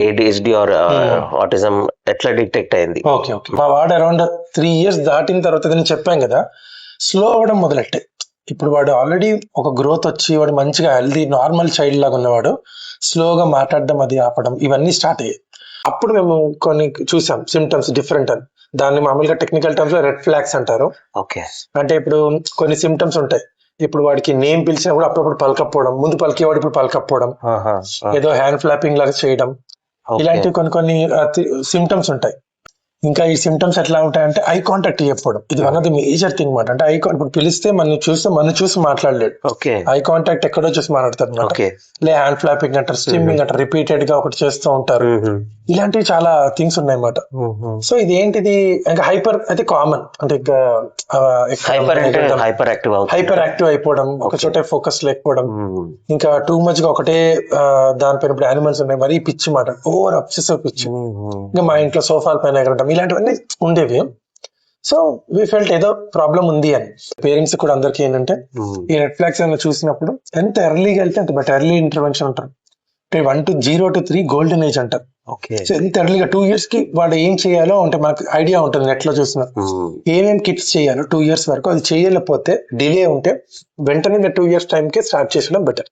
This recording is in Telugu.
ADHD ఆర్ ఆటిజం ఎట్లా డిటెక్ట్ అయింది? ఓకే ఓకే మా వాడు అరౌండ్ 3 years దాటిన తర్వాత నేను చెప్పాను కదా, స్లో అవ్వడం మొదలెట్టాయి. ఇప్పుడు వాడు ఆల్రెడీ ఒక గ్రోత్ వచ్చి వాడు మంచిగా హెల్దీ నార్మల్ చైల్డ్ లాగా ఉన్నవాడు స్లోగా మాట్లాడడం అది ఆపడం ఇవన్నీ స్టార్ట్ అయ్యాయి. అప్పుడు మేము కొన్ని చూసాం సిమ్టమ్స్ డిఫరెంట్ అని. దాన్ని మామూలుగా టెక్నికల్ టర్మ్స్ లో రెడ్ ఫ్లాగ్స్ అంటారు. ఓకే. అంటే ఇప్పుడు కొన్ని సిమ్టమ్స్ ఉంటాయి. ఇప్పుడు వాడికి నేమ్ పిలిచినప్పుడు అప్పుడప్పుడు పలకపోవడం, ముందు పలికేవాడు ఇప్పుడు పలకపోవడం, ఏదో హ్యాండ్ ఫ్లాపింగ్ లాగా చేయడం, ఇలాంటివి కొన్ని సిమ్టమ్స్ ఉంటాయి. ఇంకా ఈ సిమ్టమ్స్ ఎట్లా ఉంటాయంటే ఐ కాంటాక్ట్ చెప్పడం, ఇది one of the major thing మాట. అంటే ఇప్పుడు పిలిస్తే మనం చూసి మాట్లాడలేడు. ఐ కాంటాక్ట్ ఎక్కడో చూసి మాట్లాడతారు అనమాట. లే హ్యాండ్ ఫ్లాపింగ్ అంటారు, స్టిమ్మింగ్ అంటారు, రిపీటెడ్ గా ఒకటి చేస్తూ ఉంటారు. ఇలాంటివి చాలా థింగ్స్ ఉన్నాయి అన్నమాట. సో ఇది ఏంటిది ఇంకా హైపర్ అయితే కామన్. అంటే హైపర్ యాక్టివ్ అయిపోవడం, ఒక చోటే ఫోకస్ లేకపోవడం, ఇంకా టూ మచ్ గా ఒకటే దానిపైన ఇప్పుడు యానిమల్స్ ఉన్నాయి మరి పిచ్చి మాట, ఓవర్ అబ్సెసివ్ పిచ్చి. ఇంకా మా ఇంట్లో సోఫాల పైన ఎగరడం ఇలాంటివన్నీ ఉండేవి. సో వీ ఫెల్ట్ ఏదో ప్రాబ్లం ఉంది అని. పేరెంట్స్ కూడా అందరికీ ఏంటంటే ఈ రెడ్ ఫ్లాగ్స్ ఏమైనా చూసినప్పుడు ఎంత ఎర్లీగా వెళ్తే అంత బట్ ఎర్లీ ఇంటర్వెన్షన్ అంటారు. 0 to 3 గోల్డెన్ ఏజ్ అంటారు. సో ఎంత ఎర్లీగా 2 years కి వాడు ఏం చేయాలో అంటే మనకు ఐడియా ఉంటుంది నెట్ లో చూసిన ఏమేమి కిట్స్ చేయాలో 2 years వరకు. అది చేయలేకపోతే డిలే ఉంటే వెంటనే 2 years టైం కి స్టార్ట్ చేసడం బెటర్.